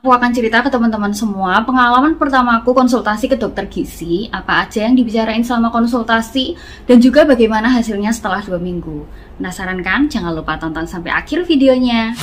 Aku akan cerita ke teman-teman semua pengalaman pertama aku konsultasi ke dokter gizi, apa aja yang dibicarain selama konsultasi, dan juga bagaimana hasilnya setelah 2 minggu. Penasaran kan? Jangan lupa tonton sampai akhir videonya.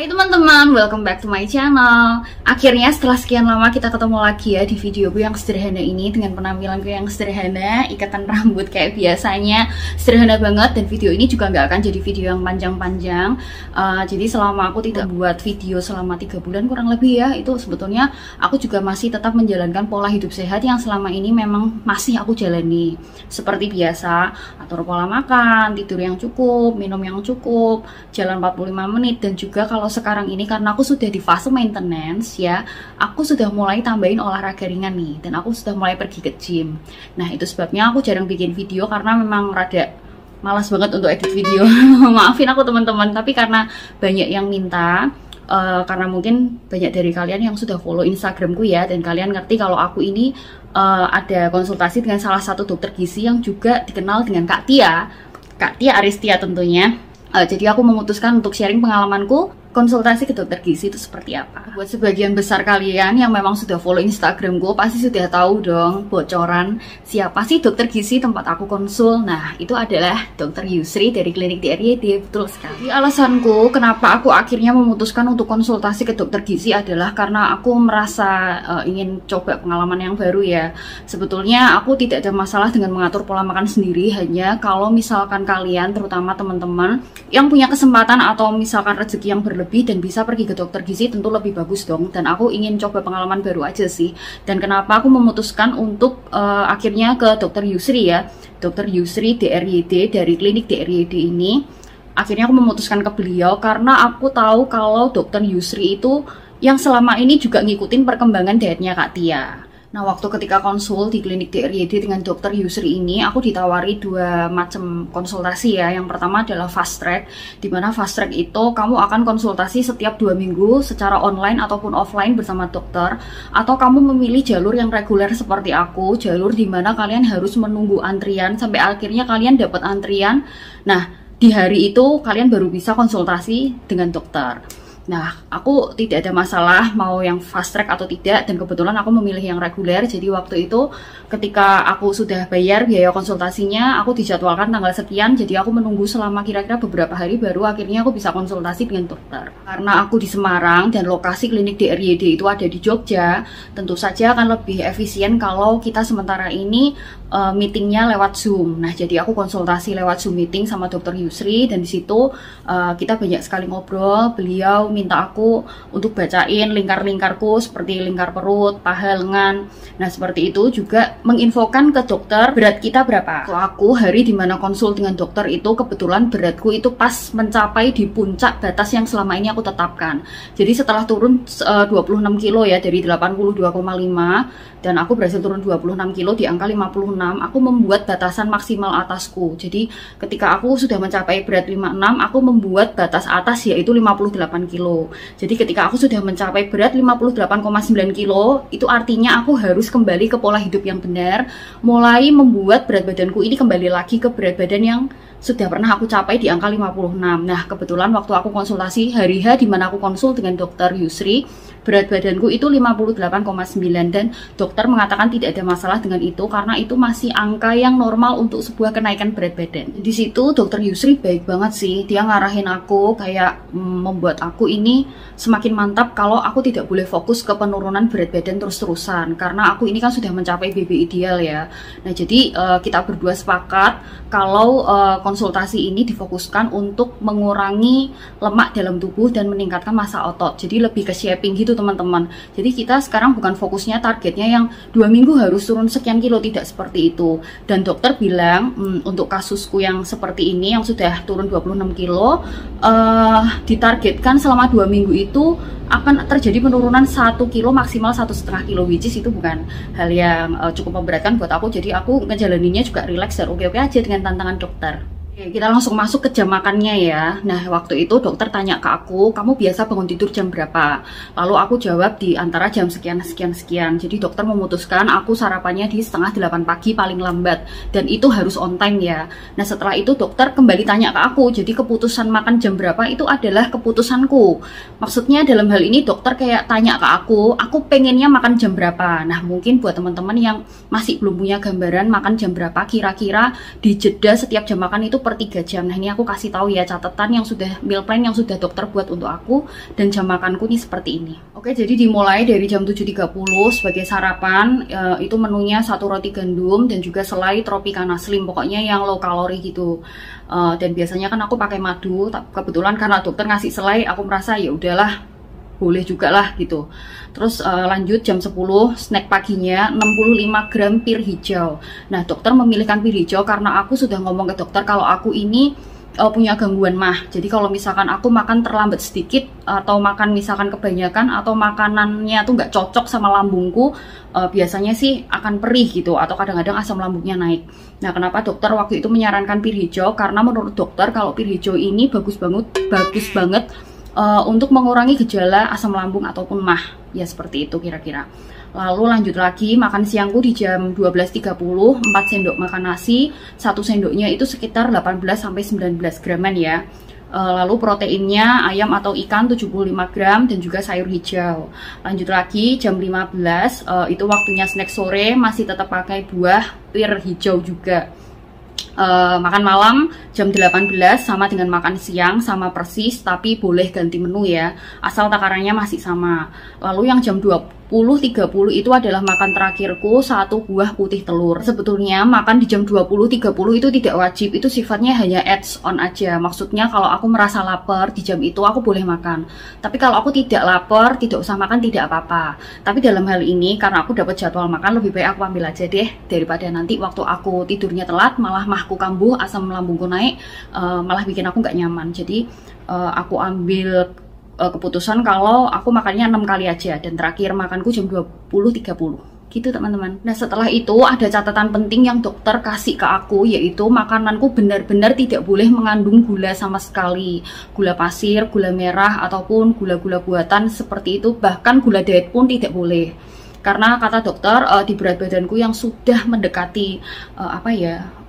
Teman-teman, welcome back to my channel. Akhirnya setelah sekian lama kita ketemu lagi ya di videoku yang sederhana ini, dengan penampilanku yang sederhana, ikatan rambut kayak biasanya, sederhana banget. Dan video ini juga nggak akan jadi video yang panjang-panjang. Jadi selama aku tidak buat video selama 3 bulan kurang lebih ya, itu sebetulnya aku juga masih tetap menjalankan pola hidup sehat yang selama ini memang masih aku jalani. Seperti biasa, atur pola makan, tidur yang cukup, minum yang cukup, jalan 45 menit, dan juga kalau sekarang ini karena aku sudah di fase maintenance ya, aku sudah mulai tambahin olahraga ringan nih, dan aku sudah mulai pergi ke gym. Nah itu sebabnya aku jarang bikin video karena memang rada malas banget untuk edit video. Maafin aku teman-teman, tapi karena banyak yang minta, karena mungkin banyak dari kalian yang sudah follow Instagramku ya, dan kalian ngerti kalau aku ini ada konsultasi dengan salah satu dokter gizi yang juga dikenal dengan Kak Tia Aristia tentunya. Jadi aku memutuskan untuk sharing pengalamanku konsultasi ke dokter gizi itu seperti apa. Buat sebagian besar kalian yang memang sudah follow Instagramku pasti sudah tahu dong bocoran siapa sih dokter gizi tempat aku konsul. Nah itu adalah Dokter Yusri dari klinik DRYD. Betul sekali. Alasanku kenapa aku akhirnya memutuskan untuk konsultasi ke dokter gizi adalah karena aku merasa ingin coba pengalaman yang baru ya. Sebetulnya aku tidak ada masalah dengan mengatur pola makan sendiri, hanya kalau misalkan kalian, terutama teman-teman yang punya kesempatan atau misalkan rezeki yang berlebih dan bisa pergi ke dokter gizi, tentu lebih bagus dong. Dan aku ingin coba pengalaman baru aja sih. Dan kenapa aku memutuskan untuk akhirnya ke Dokter Yusri ya, Dokter Yusri DRYD dari klinik DRYD ini. Akhirnya aku memutuskan ke beliau karena aku tahu kalau Dokter Yusri itu yang selama ini juga ngikutin perkembangan dietnya Kak Tia. Nah, waktu ketika konsul di klinik DRYD dengan Dokter Yusri ini, aku ditawari 2 macam konsultasi ya. Yang pertama adalah fast track, di mana fast track itu kamu akan konsultasi setiap 2 minggu secara online ataupun offline bersama dokter, atau kamu memilih jalur yang reguler seperti aku, jalur di mana kalian harus menunggu antrian sampai akhirnya kalian dapat antrian. Nah, di hari itu kalian baru bisa konsultasi dengan dokter. Nah, aku tidak ada masalah mau yang fast track atau tidak, dan kebetulan aku memilih yang reguler. Jadi waktu itu ketika aku sudah bayar biaya konsultasinya, aku dijadwalkan tanggal sekian, jadi aku menunggu selama kira-kira beberapa hari baru akhirnya aku bisa konsultasi dengan dokter. Karena aku di Semarang dan lokasi klinik DRYD itu ada di Jogja, tentu saja akan lebih efisien kalau kita sementara ini meetingnya lewat Zoom. Nah, jadi aku konsultasi lewat Zoom meeting sama Dokter Yusri, dan di situ kita banyak sekali ngobrol. Beliau minta aku untuk bacain lingkar-lingkarku seperti lingkar perut, paha, lengan. Nah, seperti itu juga menginfokan ke dokter berat kita berapa. Kalau aku hari dimana konsul dengan dokter itu kebetulan beratku itu pas mencapai di puncak batas yang selama ini aku tetapkan. Jadi setelah turun 26 kilo ya, dari 82,5, dan aku berhasil turun 26 kilo di angka 56, aku membuat batasan maksimal atasku. Jadi ketika aku sudah mencapai berat 56, aku membuat batas atas yaitu 58 kilo. Jadi ketika aku sudah mencapai berat 58,9 kilo, itu artinya aku harus kembali ke pola hidup yang benar, mulai membuat berat badanku ini kembali lagi ke berat badan yang sudah pernah aku capai di angka 56. Nah, kebetulan waktu aku konsultasi hari H di mana aku konsul dengan Dokter Yusri, berat badanku itu 58,9, dan dokter mengatakan tidak ada masalah dengan itu karena itu masih angka yang normal untuk sebuah kenaikan berat badan. Di situ Dokter Yusri baik banget sih, dia ngarahin aku kayak membuat aku ini semakin mantap kalau aku tidak boleh fokus ke penurunan berat badan terus-terusan karena aku ini kan sudah mencapai BB ideal ya. Nah, jadi kita berdua sepakat kalau konsultasi ini difokuskan untuk mengurangi lemak dalam tubuh dan meningkatkan massa otot. Jadi lebih ke shaping gitu teman-teman. Jadi kita sekarang bukan fokusnya targetnya yang 2 minggu harus turun sekian kilo, tidak seperti itu. Dan dokter bilang untuk kasusku yang seperti ini yang sudah turun 26 kilo, ditargetkan selama 2 minggu itu akan terjadi penurunan 1 kilo maksimal 1,5 kilo, which is itu bukan hal yang cukup memberatkan buat aku. Jadi aku ngejalaninnya juga relax dan oke-oke aja dengan tantangan dokter. Oke, kita langsung masuk ke jam makannya ya. Nah, waktu itu dokter tanya ke aku, kamu biasa bangun tidur jam berapa? Lalu aku jawab di antara jam sekian, sekian, sekian. Jadi dokter memutuskan aku sarapannya di setengah 8 pagi paling lambat. Dan itu harus on time ya. Nah, setelah itu dokter kembali tanya ke aku, jadi keputusan makan jam berapa itu adalah keputusanku. Maksudnya dalam hal ini dokter kayak tanya ke aku pengennya makan jam berapa. Nah, mungkin buat teman-teman yang masih belum punya gambaran makan jam berapa, kira-kira di jeda setiap jam makan itu per 3 jam. Nah, ini aku kasih tahu ya catatan yang sudah meal plan yang sudah dokter buat untuk aku, dan jam makanku nih seperti ini. Oke, jadi dimulai dari jam 7.30 sebagai sarapan, itu menunya 1 roti gandum dan juga selai Tropicana Slim, pokoknya yang low kalori gitu. Dan biasanya kan aku pakai madu, kebetulan karena dokter ngasih selai, aku merasa ya udahlah, boleh juga lah gitu. Terus lanjut jam 10 snack paginya 65 gram pir hijau. Nah, dokter memilihkan pir hijau karena aku sudah ngomong ke dokter kalau aku ini punya gangguan mah. Jadi kalau misalkan aku makan terlambat sedikit atau makan misalkan kebanyakan atau makanannya tuh nggak cocok sama lambungku, biasanya sih akan perih gitu atau kadang-kadang asam lambungnya naik. Nah, kenapa dokter waktu itu menyarankan pir hijau? Karena menurut dokter kalau pir hijau ini bagus banget untuk mengurangi gejala asam lambung ataupun mah, ya seperti itu kira-kira. Lalu lanjut lagi, makan siangku di jam 12.30, 4 sendok makan nasi, 1 sendoknya itu sekitar 18-19 graman ya. Lalu proteinnya ayam atau ikan 75 gram dan juga sayur hijau. Lanjut lagi jam 15, itu waktunya snack sore, masih tetap pakai buah pir hijau juga. Makan malam jam 18 sama dengan makan siang, sama persis, tapi boleh ganti menu ya, asal takarannya masih sama. Lalu yang jam 20.30 itu adalah makan terakhirku, 1 buah putih telur. Sebetulnya makan di jam 20.30 itu tidak wajib, itu sifatnya hanya adds on aja. Maksudnya kalau aku merasa lapar di jam itu aku boleh makan, tapi kalau aku tidak lapar tidak usah makan, tidak apa-apa. Tapi dalam hal ini karena aku dapat jadwal makan, lebih baik aku ambil aja deh, daripada nanti waktu aku tidurnya telat malah mahku kambuh, asam lambungku naik, malah bikin aku nggak nyaman. Jadi aku ambil keputusan kalau aku makannya 6 kali aja, dan terakhir makanku jam 20.30 gitu teman-teman. Nah, setelah itu ada catatan penting yang dokter kasih ke aku, yaitu makananku benar-benar tidak boleh mengandung gula sama sekali, gula pasir, gula merah ataupun gula-gula buatan seperti itu, bahkan gula diet pun tidak boleh. Karena kata dokter di berat badanku yang sudah mendekati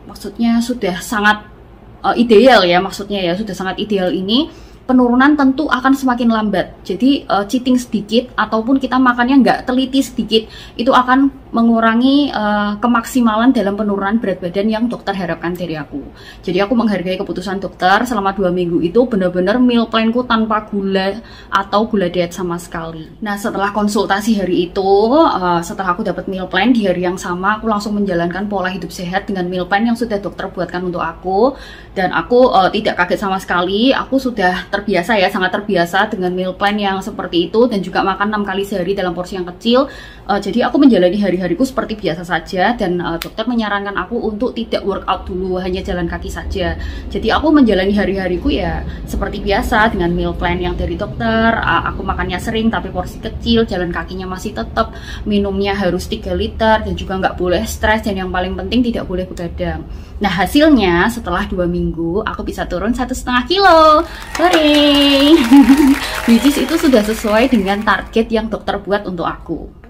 maksudnya sudah sangat ideal ya, maksudnya ya sudah sangat ideal ini, penurunan tentu akan semakin lambat. Jadi cheating sedikit ataupun kita makannya nggak teliti sedikit, itu akan mengurangi kemaksimalan dalam penurunan berat badan yang dokter harapkan dari aku. Jadi aku menghargai keputusan dokter. Selama 2 minggu itu benar-benar meal planku tanpa gula atau gula diet sama sekali. Nah, setelah konsultasi hari itu, setelah aku dapat meal plan di hari yang sama, aku langsung menjalankan pola hidup sehat dengan meal plan yang sudah dokter buatkan untuk aku. Dan aku tidak kaget sama sekali. Aku sudah terbiasa ya, sangat terbiasa dengan meal plan yang seperti itu, dan juga makan 6 kali sehari dalam porsi yang kecil. Jadi aku menjalani hari-hariku seperti biasa saja, dan dokter menyarankan aku untuk tidak workout dulu, hanya jalan kaki saja. Jadi aku menjalani hari-hariku ya seperti biasa dengan meal plan yang dari dokter. Aku makannya sering tapi porsi kecil, jalan kakinya masih tetap, minumnya harus 3 liter, dan juga nggak boleh stres, dan yang paling penting tidak boleh begadang. Nah, hasilnya setelah 2 minggu aku bisa turun 1,5 kilo. Hore! Which is itu sudah sesuai dengan target yang dokter buat untuk aku.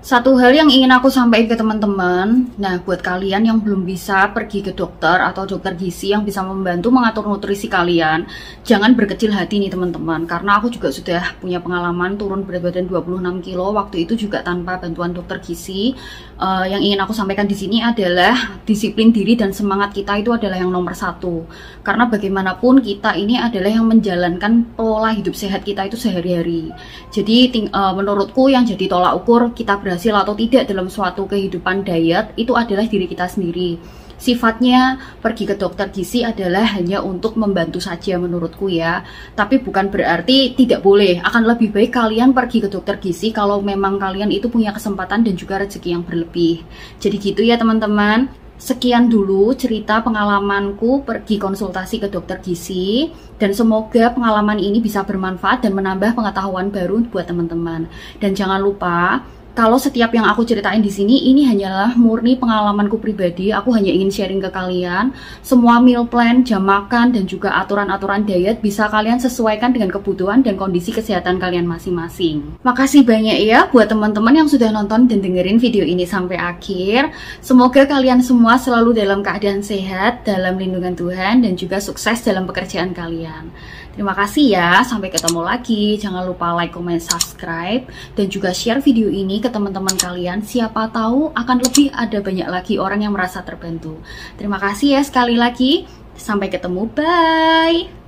Satu hal yang ingin aku sampaikan ke teman-teman, nah buat kalian yang belum bisa pergi ke dokter atau dokter gizi yang bisa membantu mengatur nutrisi kalian, jangan berkecil hati nih teman-teman, karena aku juga sudah punya pengalaman turun berat badan 26 kilo, waktu itu juga tanpa bantuan dokter gizi. Yang ingin aku sampaikan di sini adalah disiplin diri dan semangat kita itu adalah yang nomor 1, karena bagaimanapun kita ini adalah yang menjalankan pola hidup sehat kita itu sehari-hari. Jadi menurutku yang jadi tolak ukur kita berhasil atau tidak dalam suatu kehidupan diet itu adalah diri kita sendiri. Sifatnya pergi ke dokter gizi adalah hanya untuk membantu saja menurutku ya, tapi bukan berarti tidak boleh. Akan lebih baik kalian pergi ke dokter gizi kalau memang kalian itu punya kesempatan dan juga rezeki yang berlebih. Jadi gitu ya teman-teman. Sekian dulu cerita pengalamanku pergi konsultasi ke dokter gizi, dan semoga pengalaman ini bisa bermanfaat dan menambah pengetahuan baru buat teman-teman. Dan jangan lupa, kalau setiap yang aku ceritain di sini ini hanyalah murni pengalamanku pribadi. Aku hanya ingin sharing ke kalian. Semua meal plan, jam makan, dan juga aturan-aturan diet bisa kalian sesuaikan dengan kebutuhan dan kondisi kesehatan kalian masing-masing. Makasih banyak ya buat teman-teman yang sudah nonton dan dengerin video ini sampai akhir. Semoga kalian semua selalu dalam keadaan sehat, dalam lindungan Tuhan, dan juga sukses dalam pekerjaan kalian. Terima kasih ya, sampai ketemu lagi. Jangan lupa like, comment, subscribe, dan juga share video ini ke teman-teman kalian. Siapa tahu akan lebih ada banyak lagi orang yang merasa terbantu. Terima kasih ya sekali lagi. Sampai ketemu, bye!